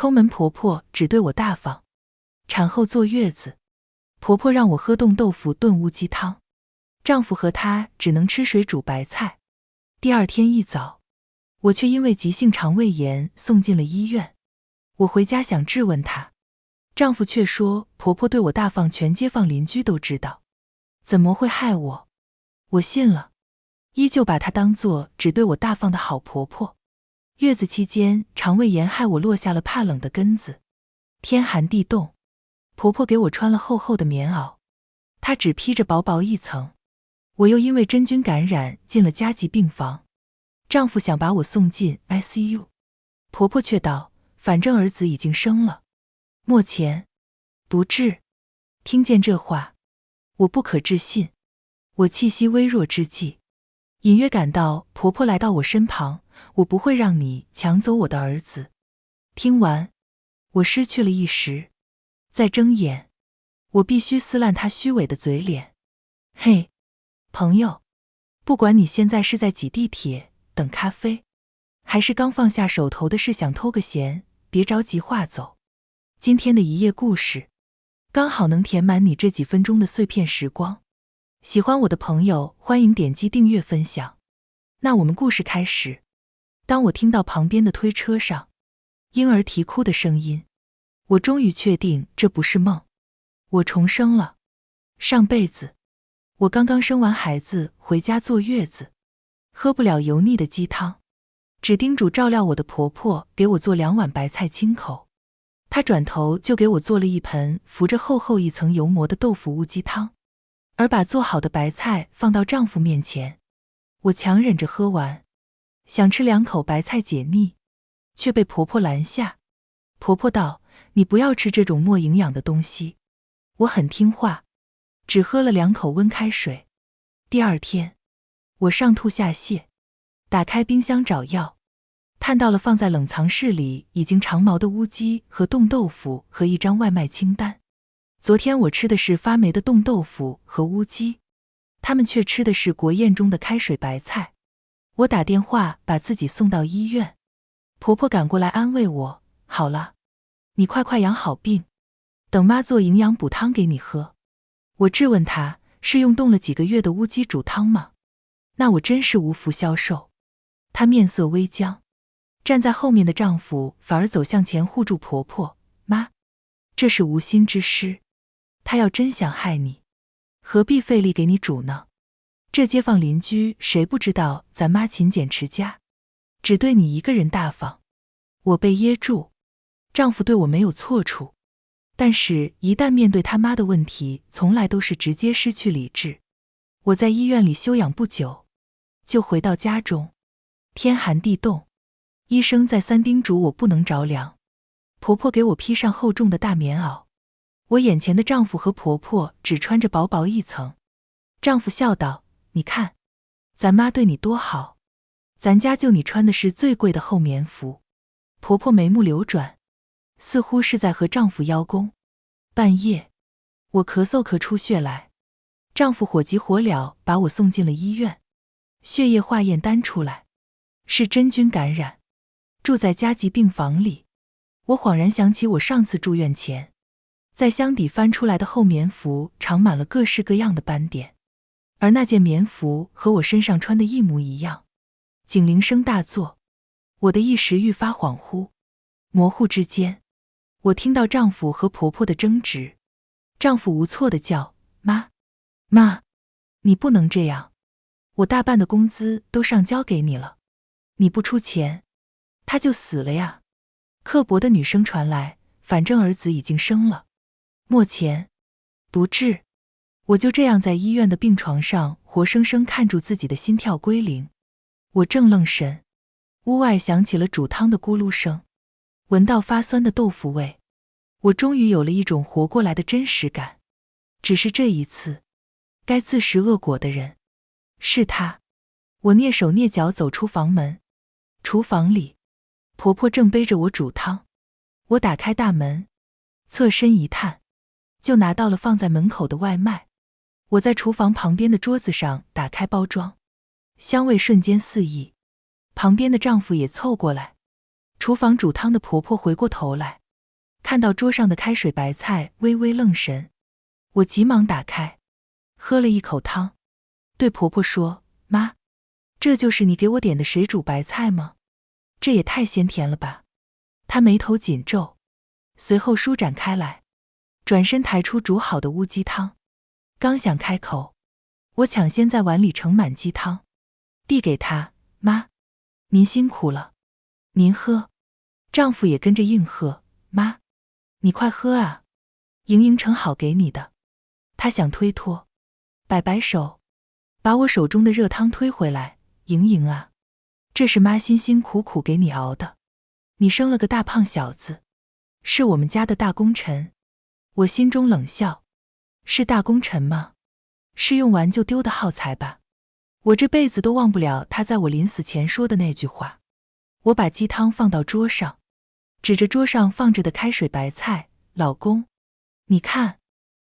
抠门婆婆只对我大方，产后坐月子，婆婆让我喝冻豆腐炖乌鸡汤，丈夫和她只能吃水煮白菜。第二天一早，我却因为急性肠胃炎送进了医院。我回家想质问她，丈夫却说婆婆对我大方，全街坊邻居都知道，怎么会害我？我信了，依旧把她当作只对我大方的好婆婆。月子期间，肠胃炎害我落下了怕冷的根子。天寒地冻，婆婆给我穿了厚厚的棉袄，她只披着薄薄一层。我又因为真菌感染进了加急病房，丈夫想把我送进 ICU， 婆婆却道，反正儿子已经生了，目前不治。听见这话，我不可置信。我气息微弱之际，隐约感到婆婆来到我身旁，我不会让你抢走我的儿子。听完，我失去了意识。再睁眼，我必须撕烂她虚伪的嘴脸。嘿，朋友，不管你现在是在挤地铁、等咖啡，还是刚放下手头的事想偷个闲，别着急划走。今天的一页故事，刚好能填满你这几分钟的碎片时光。喜欢我的朋友，欢迎点击订阅分享。那我们故事开始。当我听到旁边的推车上婴儿啼哭的声音，我终于确定这不是梦，我重生了。上辈子，我刚刚生完孩子回家坐月子，喝不了油腻的鸡汤，只叮嘱照料我的婆婆给我做2碗白菜清口。她转头就给我做了一盆浮着厚厚一层油膜的豆腐乌鸡汤，而把做好的白菜放到丈夫面前。我强忍着喝完，想吃2口白菜解腻，却被婆婆拦下。婆婆道，你不要吃这种没营养的东西。我很听话，只喝了2口温开水。第二天，我上吐下泻，打开冰箱找药，看到了放在冷藏室里已经长毛的乌鸡和冻豆腐和一张外卖清单。昨天我吃的是发霉的冻豆腐和乌鸡，他们却吃的是国宴中的开水白菜。我打电话把自己送到医院，婆婆赶过来安慰我，好了，你快养好病，等妈做营养补汤给你喝。我质问她，是用冻了几个月的乌鸡煮汤吗？那我真是无福消受。她面色微僵，站在后面的丈夫反而走向前护住婆婆，妈，这是无心之失，他要真想害你，何必费力给你煮呢？这街坊邻居谁不知道咱妈勤俭持家，只对你一个人大方。我被噎住，丈夫对我没有错处，但是一旦面对他妈的问题，从来都是直接失去理智。我在医院里休养不久，就回到家中。天寒地冻，医生再三叮嘱我不能着凉，婆婆给我披上厚重的大棉袄。我眼前的丈夫和婆婆只穿着薄薄一层。丈夫笑道，你看，咱妈对你多好，咱家就你穿的是最贵的厚棉服。婆婆眉目流转，似乎是在和丈夫邀功。半夜，我咳嗽咳出血来，丈夫火急火燎把我送进了医院，血液化验单出来，是真菌感染，住在加急病房里。我恍然想起我上次住院前，在箱底翻出来的厚棉服长满了各式各样的斑点，而那件棉服和我身上穿的一模一样。警铃声大作，我的意识愈发恍惚，模糊之间，我听到丈夫和婆婆的争执。丈夫无措地叫，妈，你不能这样，我大半的工资都上交给你了，你不出钱，他就死了呀。刻薄的女声传来，反正儿子已经生了，目前不治。我就这样在医院的病床上活生生看住自己的心跳归零。我正愣神，屋外响起了煮汤的咕噜声，闻到发酸的豆腐味，我终于有了一种活过来的真实感。只是这一次，该自食恶果的人是他。我蹑手蹑脚走出房门，厨房里，婆婆正背着我煮汤。我打开大门，侧身一探，就拿到了放在门口的外卖。我在厨房旁边的桌子上打开包装，香味瞬间四溢。旁边的丈夫也凑过来，厨房煮汤的婆婆回过头来，看到桌上的开水白菜，微微愣神。我急忙打开，喝了一口汤，对婆婆说：“妈，这就是你给我点的水煮白菜吗？这也太鲜甜了吧！”她眉头紧皱，随后舒展开来，转身抬出煮好的乌鸡汤。刚想开口，我抢先在碗里盛满鸡汤，递给她：“妈，您辛苦了，您喝。”丈夫也跟着应和：“妈，你快喝啊，莹莹盛好给你的。”她想推脱，摆摆手，把我手中的热汤推回来：“莹莹啊，这是妈辛辛苦苦给你熬的，你生了个大胖小子，是我们家的大功臣。”我心中冷笑，是大功臣吗？是用完就丢的耗材吧。我这辈子都忘不了他在我临死前说的那句话。我把鸡汤放到桌上，指着桌上放着的开水白菜：“老公，你看，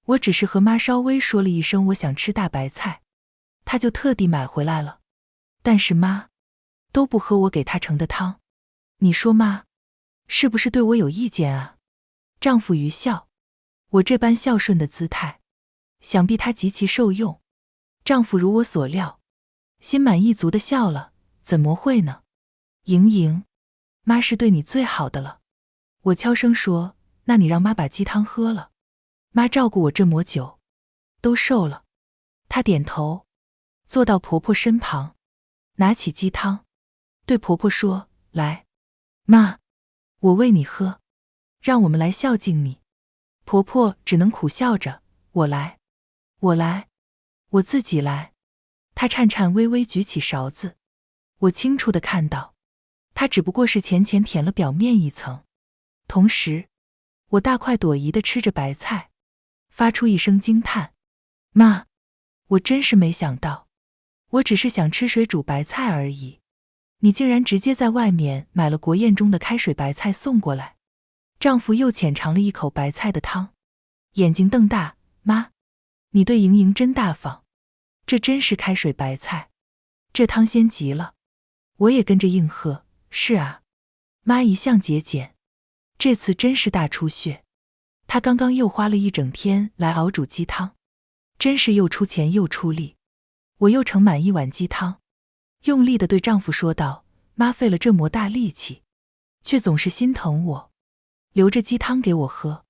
我只是和妈稍微说了一声我想吃大白菜，他就特地买回来了。但是妈都不喝我给他盛的汤，你说妈是不是对我有意见啊？”丈夫愚笑，我这般孝顺的姿态，想必他极其受用。丈夫如我所料，心满意足地笑了：“怎么会呢？莹莹，妈是对你最好的了。”我悄声说：“那你让妈把鸡汤喝了，妈照顾我这么久，都瘦了。”她点头，坐到婆婆身旁，拿起鸡汤，对婆婆说：“来，妈，我喂你喝，让我们来孝敬你。”婆婆只能苦笑着：“我来，我来，我自己来。”她颤颤巍巍举起勺子，我清楚地看到，她只不过是浅浅舔了表面一层。同时，我大快朵颐地吃着白菜，发出一声惊叹：“妈，我真是没想到，我只是想吃水煮白菜而已，你竟然直接在外面买了国宴中的开水白菜送过来。”丈夫又浅尝了一口白菜的汤，眼睛瞪大：“妈，你对莹莹真大方，这真是开水白菜，这汤鲜极了。”我也跟着应和：“是啊，妈一向节俭，这次真是大出血。她刚刚又花了一整天来熬煮鸡汤，真是又出钱又出力。”我又盛满一碗鸡汤，用力地对丈夫说道：“妈费了这么大力气，却总是心疼我，留着鸡汤给我喝。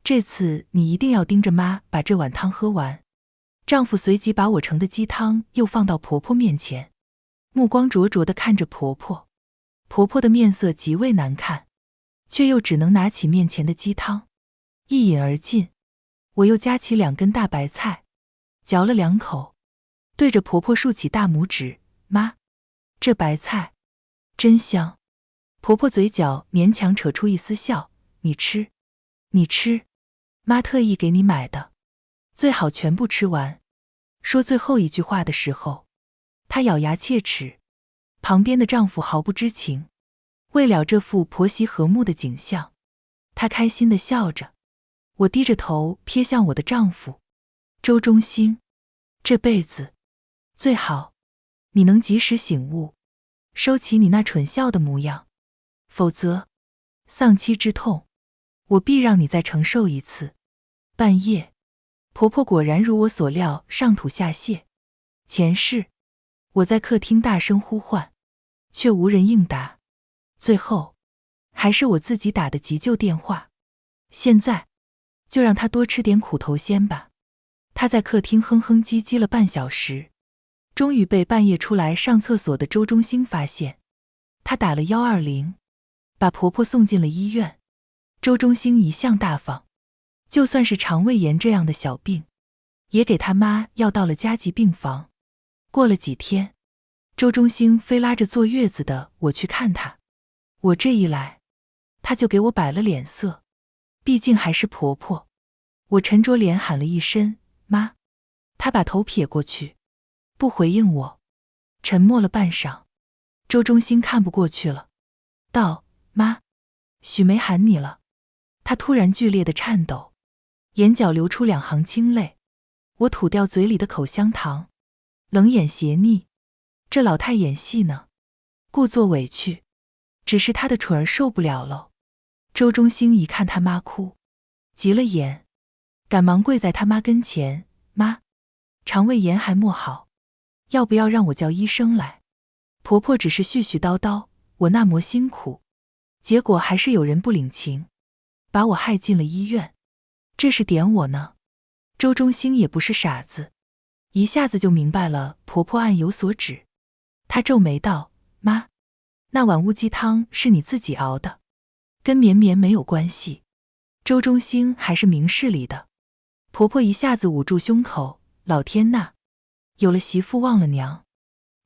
这次你一定要盯着妈把这碗汤喝完。”丈夫随即把我盛的鸡汤又放到婆婆面前，目光灼灼地看着婆婆。婆婆的面色极为难看，却又只能拿起面前的鸡汤，一饮而尽。我又夹起2根大白菜，嚼了2口，对着婆婆竖起大拇指：“妈，这白菜真香。”婆婆嘴角勉强扯出一丝笑：“你吃，你吃，妈特意给你买的，最好全部吃完。”说最后一句话的时候，她咬牙切齿，旁边的丈夫毫不知情。为了这副婆媳和睦的景象，她开心地笑着。我低着头瞥向我的丈夫：“周中兴，这辈子最好你能及时醒悟，收起你那蠢笑的模样，否则丧妻之痛，我必让你再承受一次。”半夜，婆婆果然如我所料上吐下泻。前世，我在客厅大声呼唤，却无人应答。最后，还是我自己打的急救电话。现在，就让她多吃点苦头鲜吧。她在客厅哼哼唧唧了半小时，终于被半夜出来上厕所的周中兴发现。她打了120，把婆婆送进了医院。周中兴一向大方，就算是肠胃炎这样的小病，也给他妈要到了加急病房。过了几天，周中兴非拉着坐月子的我去看他。我这一来，他就给我摆了脸色，毕竟还是婆婆。我沉着脸喊了一声妈，他把头撇过去，不回应我，沉默了半晌。周中兴看不过去了，道：“妈，许梅喊你了。”他突然剧烈的颤抖，眼角流出2行清泪。我吐掉嘴里的口香糖，冷眼斜睨，这老太演戏呢，故作委屈。只是他的蠢儿受不了了。周中兴一看他妈哭，急了眼，赶忙跪在他妈跟前，妈，肠胃炎还没好，要不要让我叫医生来？婆婆只是絮絮叨叨，我那么辛苦，结果还是有人不领情，把我害进了医院。这是点我呢。周中兴也不是傻子，一下子就明白了婆婆暗有所指。他皱眉道，妈，那碗乌鸡汤是你自己熬的，跟绵绵没有关系。周中兴还是明事理的。婆婆一下子捂住胸口，老天呐，有了媳妇忘了娘，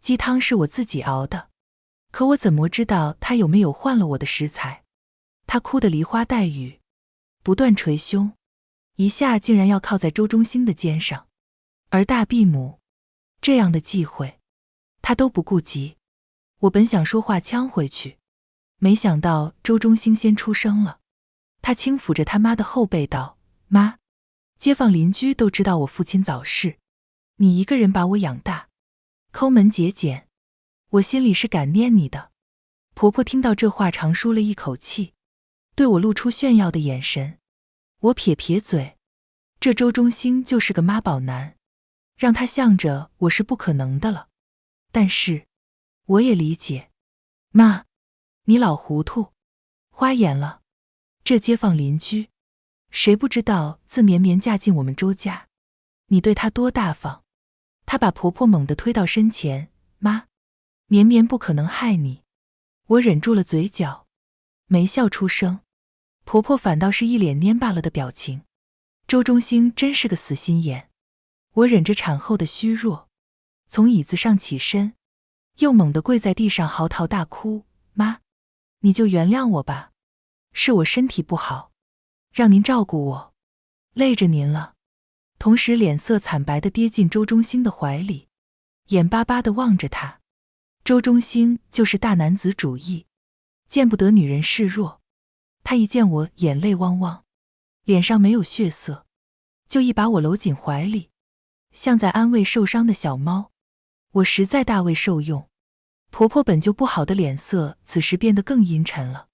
鸡汤是我自己熬的，可我怎么知道她有没有换了我的食材？她哭得梨花带雨，不断捶胸，一下竟然要靠在周中兴的肩上，儿大必母，这样的忌讳她都不顾及。我本想说话呛回去，没想到周中兴先出声了。他轻抚着他妈的后背道，妈，街坊邻居都知道我父亲早逝，你一个人把我养大，抠门节俭，我心里是感念你的。婆婆听到这话长舒了一口气，对我露出炫耀的眼神。我撇撇嘴，这周中兴就是个妈宝男，让他向着我是不可能的了。但是我也理解，妈，你老糊涂，花眼了。这街坊邻居，谁不知道自绵绵嫁进我们周家，你对她多大方？她把婆婆猛地推到身前，妈，绵绵不可能害你。我忍住了嘴角，没笑出声。婆婆反倒是一脸蔫巴了的表情。周中兴真是个死心眼。我忍着产后的虚弱，从椅子上起身，又猛地跪在地上嚎啕大哭，妈，你就原谅我吧，是我身体不好，让您照顾我，累着您了。同时脸色惨白地跌进周中兴的怀里，眼巴巴地望着他。周中兴就是大男子主义，见不得女人示弱。他一见我眼泪汪汪，脸上没有血色，就一把我搂紧怀里，像在安慰受伤的小猫。我实在大为受用。婆婆本就不好的脸色此时变得更阴沉了。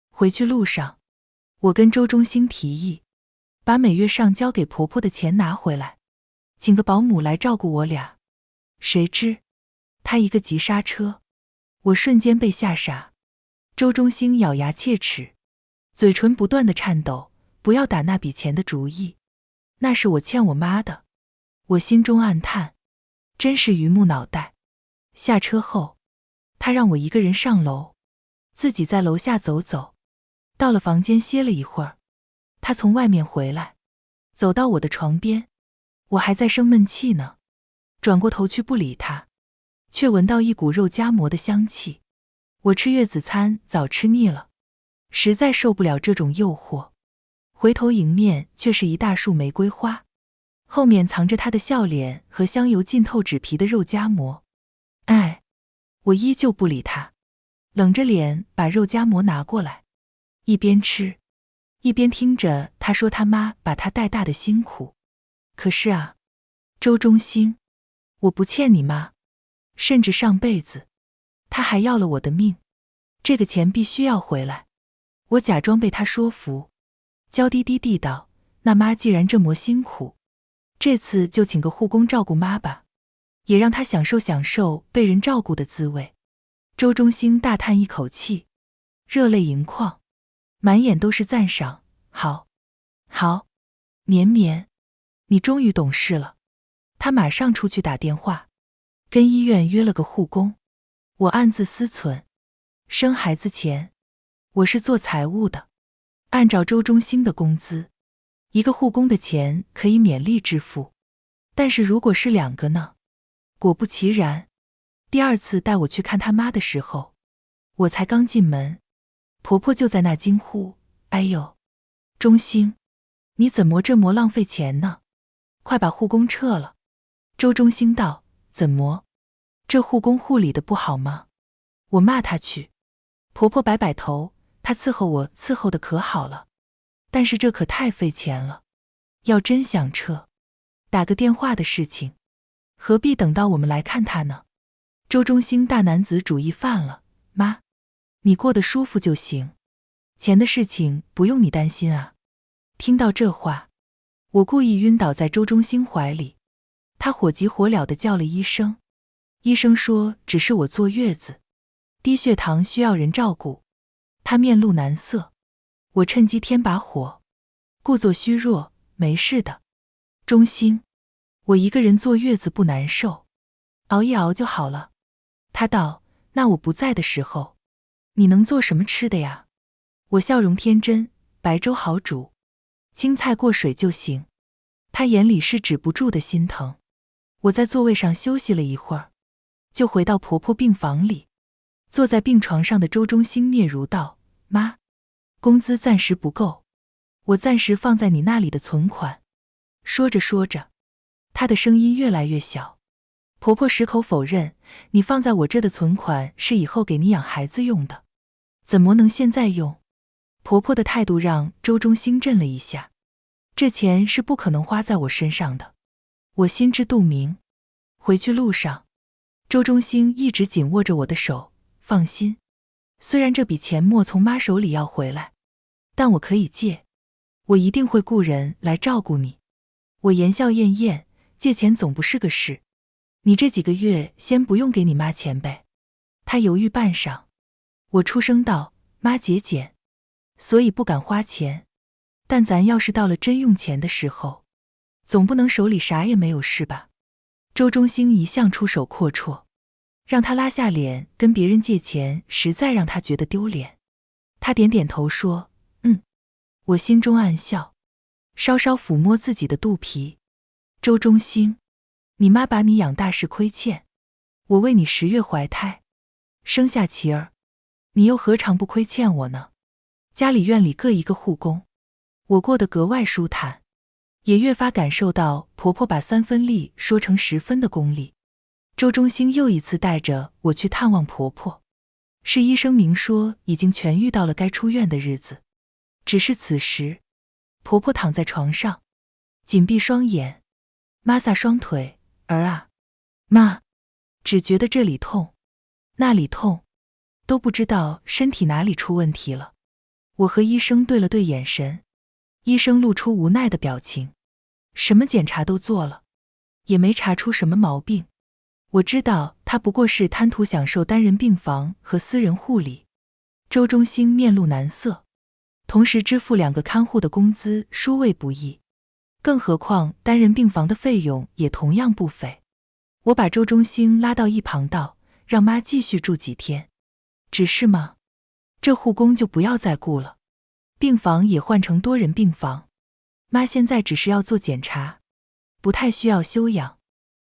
回去路上，我跟周中兴提议，把每月上交给婆婆的钱拿回来，请个保姆来照顾我俩。谁知他一个急刹车，我瞬间被吓傻。周中兴咬牙切齿，嘴唇不断的颤抖，不要打那笔钱的主意，那是我欠我妈的。我心中暗叹，真是榆木脑袋。下车后，他让我一个人上楼，自己在楼下走走。到了房间歇了一会儿，他从外面回来，走到我的床边，我还在生闷气呢，转过头去不理他，却闻到一股肉夹馍的香气。我吃月子餐早吃腻了，实在受不了这种诱惑，回头迎面却是一大束玫瑰花，后面藏着他的笑脸和香油浸透纸皮的肉夹馍。哎，我依旧不理他，冷着脸把肉夹馍拿过来，一边吃一边听着他说他妈把他带大的辛苦。可是啊，周中兴，我不欠你妈，甚至上辈子他还要了我的命，这个钱必须要回来。我假装被他说服，娇滴滴地道，那妈既然这么辛苦，这次就请个护工照顾妈吧，也让她享受享受被人照顾的滋味。周中兴大叹一口气，热泪盈眶，满眼都是赞赏。好，好，绵绵，你终于懂事了。他马上出去打电话，跟医院约了个护工。我暗自思忖，生孩子前，我是做财务的，按照周中兴的工资，一个护工的钱可以勉力支付。但是如果是2个呢？果不其然，第2次带我去看他妈的时候，我才刚进门，婆婆就在那惊呼，哎呦，中兴，你怎么这么浪费钱呢？快把护工撤了。周中兴道，怎么？这护工护理的不好吗？我骂他去。婆婆摆摆头，她伺候我伺候的可好了，但是这可太费钱了，要真想撤，打个电话的事情，何必等到我们来看他呢？周中兴大男子主义犯了，妈，你过得舒服就行，钱的事情不用你担心啊。听到这话，我故意晕倒在周中兴怀里，他火急火燎地叫了医生。医生说只是我坐月子，低血糖需要人照顾。他面露难色，我趁机添把火，故作虚弱，没事的。中兴，我一个人坐月子不难受，熬一熬就好了。他道，那我不在的时候，你能做什么吃的呀？我笑容天真，白粥好煮，青菜过水就行。他眼里是止不住的心疼。我在座位上休息了一会儿，就回到婆婆病房里。坐在病床上的周中兴嗫嚅道，妈，工资暂时不够，我暂时放在你那里的存款。说着说着，她的声音越来越小。婆婆矢口否认，你放在我这的存款是以后给你养孩子用的，怎么能现在用？婆婆的态度让周中兴震了一下，这钱是不可能花在我身上的。我心知肚明。回去路上，周中兴一直紧握着我的手，放心，虽然这笔钱莫从妈手里要回来，但我可以借，我一定会雇人来照顾你。我言笑晏晏，借钱总不是个事，你这几个月先不用给你妈钱呗。他犹豫半晌，我出声道，妈节俭，所以不敢花钱，但咱要是到了真用钱的时候，总不能手里啥也没有是吧？周中兴一向出手阔绰，让他拉下脸跟别人借钱，实在让他觉得丢脸。他点点头说，我心中暗笑，稍稍抚摸自己的肚皮。周中兴，你妈把你养大是亏欠，我为你10月怀胎，生下琪儿，你又何尝不亏欠我呢？家里院里各一个护工，我过得格外舒坦，也越发感受到婆婆把3分力说成10分的功力。周中兴又一次带着我去探望婆婆，是医生明说已经痊愈到了该出院的日子。只是此时，婆婆躺在床上，紧闭双眼，妈撒双腿，儿啊，妈，只觉得这里痛，那里痛，都不知道身体哪里出问题了。我和医生对了对眼神，医生露出无奈的表情，什么检查都做了，也没查出什么毛病。我知道他不过是贪图享受单人病房和私人护理。周中兴面露难色，同时支付2个看护的工资殊为不易，更何况单人病房的费用也同样不菲。我把周中兴拉到一旁道，让妈继续住几天。只是吗？这护工就不要再雇了，病房也换成多人病房。妈现在只是要做检查，不太需要休养。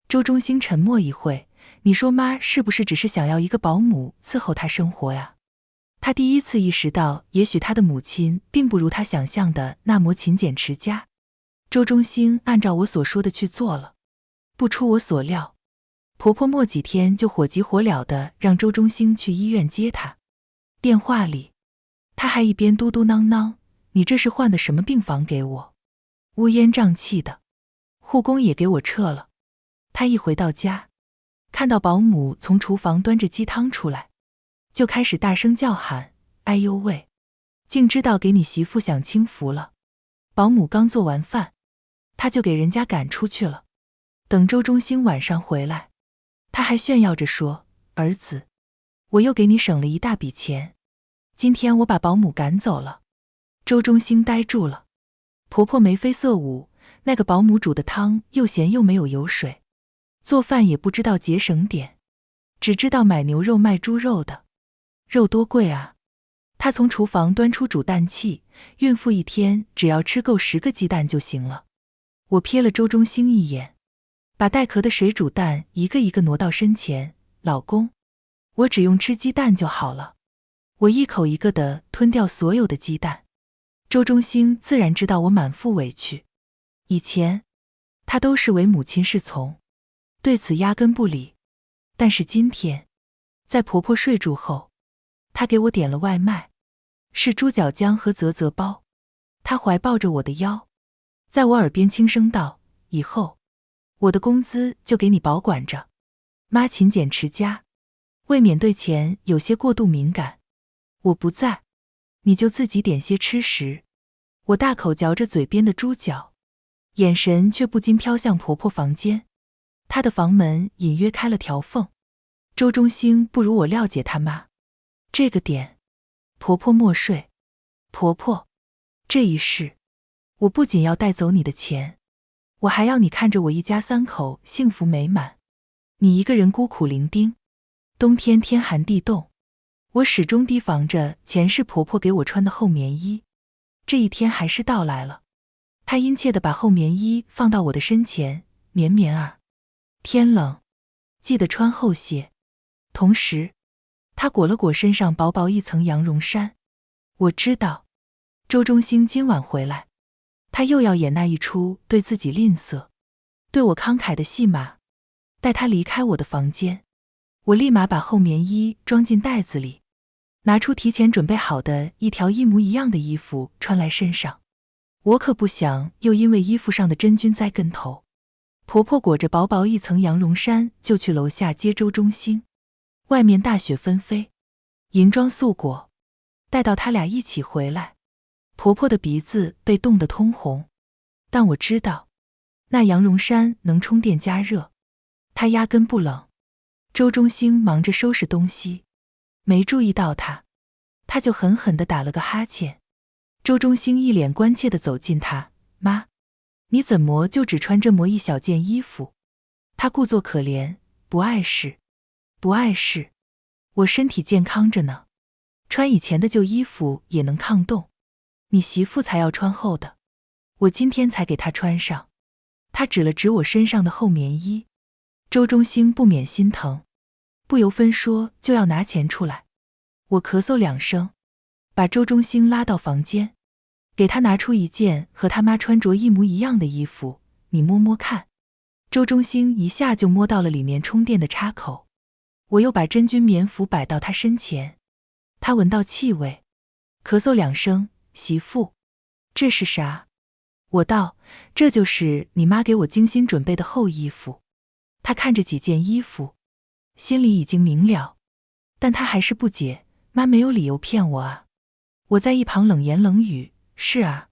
周中兴沉默一会，你说妈是不是只是想要一个保姆伺候她生活呀？他第一次意识到，也许他的母亲并不如他想象的那么勤俭持家。周中兴按照我所说的去做了。不出我所料，婆婆没几天就火急火燎地让周中兴去医院接她。电话里，他还一边嘟嘟囔囔，你这是换的什么病房给我？乌烟瘴气的，护工也给我撤了。他一回到家，看到保姆从厨房端着鸡汤出来，就开始大声叫喊，哎呦喂，竟知道给你媳妇享清福了。保姆刚做完饭，他就给人家赶出去了。等周中兴晚上回来，他还炫耀着说，儿子，我又给你省了一大笔钱，今天我把保姆赶走了。周中兴呆住了，婆婆眉飞色舞，那个保姆煮的汤又咸又没有油水，做饭也不知道节省点，只知道买牛肉卖猪肉的，肉多贵啊！她从厨房端出煮蛋器，孕妇一天只要吃够10个鸡蛋就行了。我瞥了周中兴一眼，把带壳的水煮蛋一个一个挪到身前，老公，我只用吃鸡蛋就好了。我一口一个地吞掉所有的鸡蛋。周中兴自然知道我满腹委屈，以前他都是唯母亲是从，对此压根不理。但是今天，在婆婆睡住后，他给我点了外卖，是猪脚姜和泽泽包。他怀抱着我的腰，在我耳边轻声道，以后我的工资就给你保管着。妈勤俭持家，未免对钱有些过度敏感，我不在，你就自己点些吃食。我大口嚼着嘴边的猪脚，眼神却不禁飘向婆婆房间。她的房门隐约开了条缝。周中兴不如我了解他妈。这个点，婆婆莫睡。婆婆，这一世，我不仅要带走你的钱，我还要你看着我一家3口幸福美满。你一个人孤苦伶仃，冬天天寒地冻，我始终提防着前世婆婆给我穿的厚棉衣。这一天还是到来了。她殷切地把厚棉衣放到我的身前，绵绵儿，天冷，记得穿厚些。同时，她裹了裹身上薄薄一层羊绒衫。我知道，周中兴今晚回来，他又要演那一出对自己吝啬，对我慷慨的戏码。待他离开我的房间，我立马把厚棉衣装进袋子里，拿出提前准备好的一条一模一样的衣服穿来身上。我可不想又因为衣服上的真菌栽跟头。婆婆裹着薄薄一层羊绒衫就去楼下接周中兴。外面大雪纷飞，银装素裹。待到他俩一起回来，婆婆的鼻子被冻得通红，但我知道那羊绒衫能充电加热，她压根不冷。周中兴忙着收拾东西，没注意到他就狠狠地打了个哈欠。周中兴一脸关切地走近他，妈，你怎么就只穿这么一小件衣服？他故作可怜，不碍事，不碍事，我身体健康着呢，穿以前的旧衣服也能抗冻，你媳妇才要穿厚的，我今天才给她穿上。他指了指我身上的厚棉衣。周中兴不免心疼，不由分说就要拿钱出来。我咳嗽2声，把周中兴拉到房间，给他拿出一件和他妈穿着一模一样的衣服，你摸摸看。周中兴一下就摸到了里面充电的插口。我又把真菌棉服摆到他身前，他闻到气味，咳嗽2声，媳妇，这是啥？我道，这就是你妈给我精心准备的厚衣服。他看着几件衣服，心里已经明了，但他还是不解，妈没有理由骗我啊。我在一旁冷言冷语，是啊，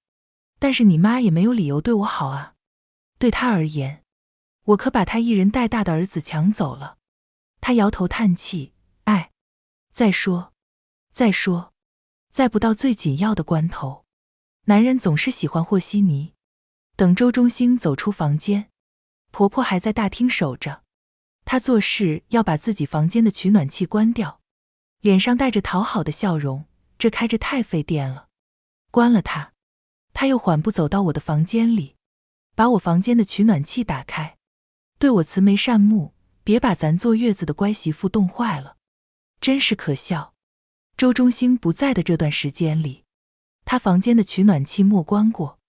但是你妈也没有理由对我好啊。对她而言，我可把她一人带大的儿子抢走了。他摇头叹气，哎，再说，再不到最紧要的关头，男人总是喜欢和稀泥。等周中兴走出房间，婆婆还在大厅守着，她做事要把自己房间的取暖器关掉，脸上带着讨好的笑容，这开着太费电了。关了它，她又缓步走到我的房间里，把我房间的取暖器打开，对我慈眉善目，别把咱坐月子的乖媳妇冻坏了。真是可笑。周中兴不在的这段时间里，他房间的取暖器没关过，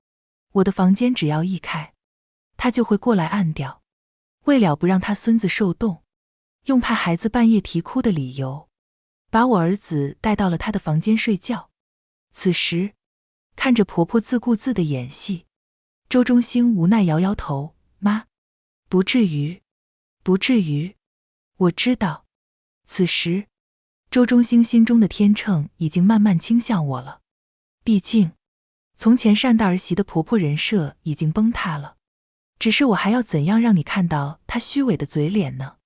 我的房间只要一开，他就会过来按掉。为了不让他孙子受冻，用怕孩子半夜啼哭的理由，把我儿子带到了他的房间睡觉。此时看着婆婆自顾自的演戏，周中兴无奈摇摇头，妈，不至于，不至于。我知道，此时周中兴心中的天秤已经慢慢倾向我了。毕竟从前善待儿媳的婆婆人设已经崩塌了，只是我还要怎样让你看到她虚伪的嘴脸呢？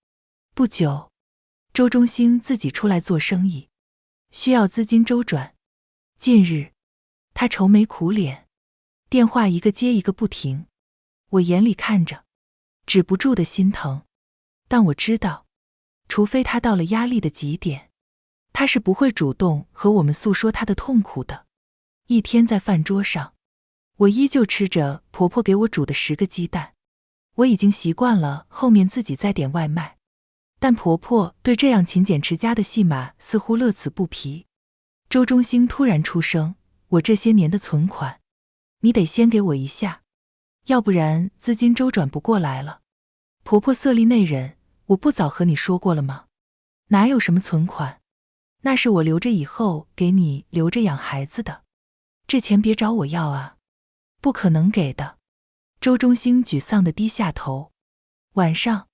不久，周中兴自己出来做生意，需要资金周转。近日他愁眉苦脸，电话一个接一个不停，我眼里看着止不住的心疼。但我知道，除非他到了压力的极点，他是不会主动和我们诉说他的痛苦的。一天在饭桌上，我依旧吃着婆婆给我煮的10个鸡蛋。我已经习惯了后面自己再点外卖，但婆婆对这样勤俭持家的戏码似乎乐此不疲。周中兴突然出声，我这些年的存款，你得先给我一下，要不然资金周转不过来了。婆婆色厉内荏，我不早和你说过了吗？哪有什么存款，那是我留着以后给你留着养孩子的，这钱别找我要啊，不可能给的。周中兴沮丧地低下头。晚上，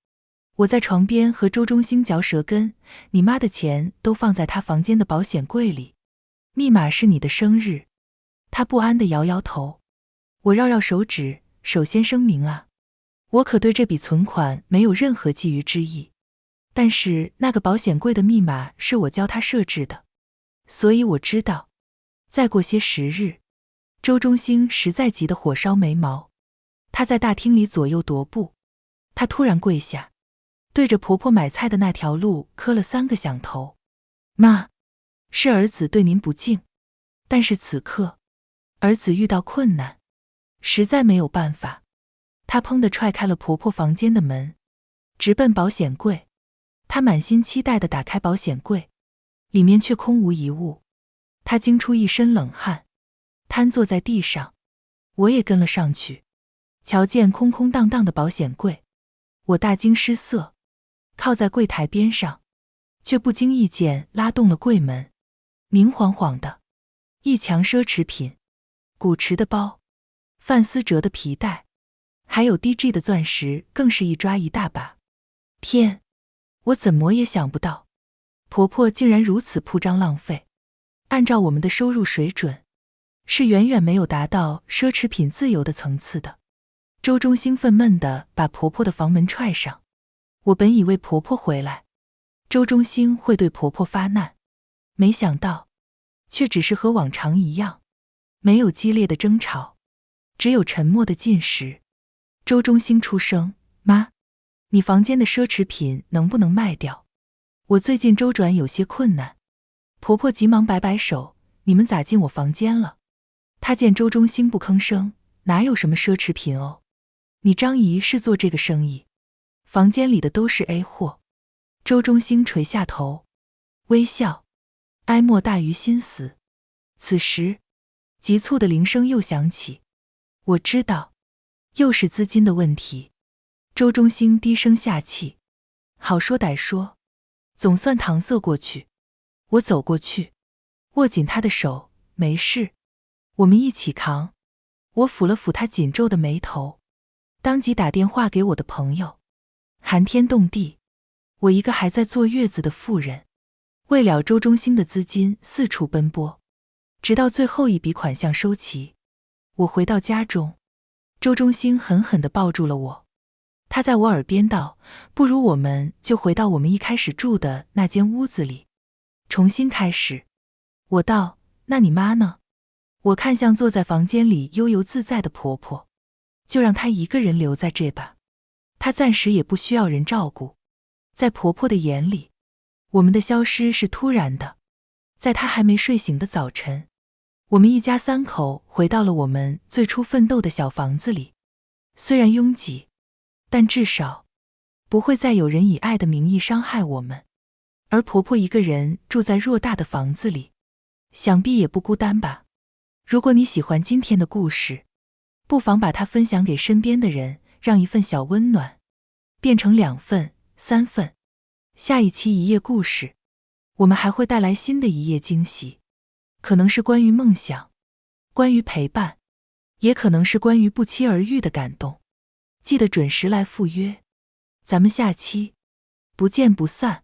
我在床边和周中兴嚼舌根，你妈的钱都放在他房间的保险柜里，密码是你的生日。他不安地摇摇头。我绕绕手指，首先声明啊，我可对这笔存款没有任何觊觎之意。但是那个保险柜的密码是我教他设置的，所以我知道。再过些时日，周中兴实在急得火烧眉毛，他在大厅里左右踱步。他突然跪下，对着婆婆买菜的那条路磕了3个响头。妈，是儿子对您不敬，但是此刻儿子遇到困难，实在没有办法。他砰地踹开了婆婆房间的门，直奔保险柜。他满心期待地打开保险柜，里面却空无一物。他惊出一身冷汗，瘫坐在地上。我也跟了上去，瞧见空空荡荡的保险柜，我大惊失色，靠在柜台边上，却不经意间拉动了柜门。明晃晃的一墙奢侈品，古驰的包，范思哲的皮带，还有 DG 的钻石，更是一抓一大把。天，我怎么也想不到，婆婆竟然如此铺张浪费。按照我们的收入水准，是远远没有达到奢侈品自由的层次的。周中兴奋闷地把婆婆的房门踹上。我本以为婆婆回来，周中兴会对婆婆发难，没想到却只是和往常一样，没有激烈的争吵，只有沉默的进食。周中兴出声：妈，你房间的奢侈品能不能卖掉？我最近周转有些困难。婆婆急忙摆摆手：你们咋进我房间了？她见周中兴不吭声，哪有什么奢侈品哦？你张姨是做这个生意，房间里的都是 A 货。周中兴垂下头，微笑，哀莫大于心死。此时，急促的铃声又响起。我知道，又是资金的问题。周中兴低声下气，好说歹说，总算搪塞过去。我走过去，握紧他的手：没事，我们一起扛。我抚了抚他紧皱的眉头，当即打电话给我的朋友。寒天冻地，我一个还在坐月子的妇人，为了周中兴的资金四处奔波，直到最后一笔款项收齐。我回到家中，周中兴狠狠地抱住了我。他在我耳边道：不如我们就回到我们一开始住的那间屋子里，重新开始。我道：那你妈呢？我看向坐在房间里悠游自在的婆婆，就让她一个人留在这吧，她暂时也不需要人照顾。在婆婆的眼里，我们的消失是突然的。在她还没睡醒的早晨，我们一家3口回到了我们最初奋斗的小房子里。虽然拥挤，但至少不会再有人以爱的名义伤害我们。而婆婆一个人住在偌大的房子里，想必也不孤单吧。如果你喜欢今天的故事，不妨把它分享给身边的人，让一份小温暖变成2份、3份。下一期一夜故事，我们还会带来新的一夜惊喜，可能是关于梦想，关于陪伴，也可能是关于不期而遇的感动。记得准时来赴约，咱们下期不见不散。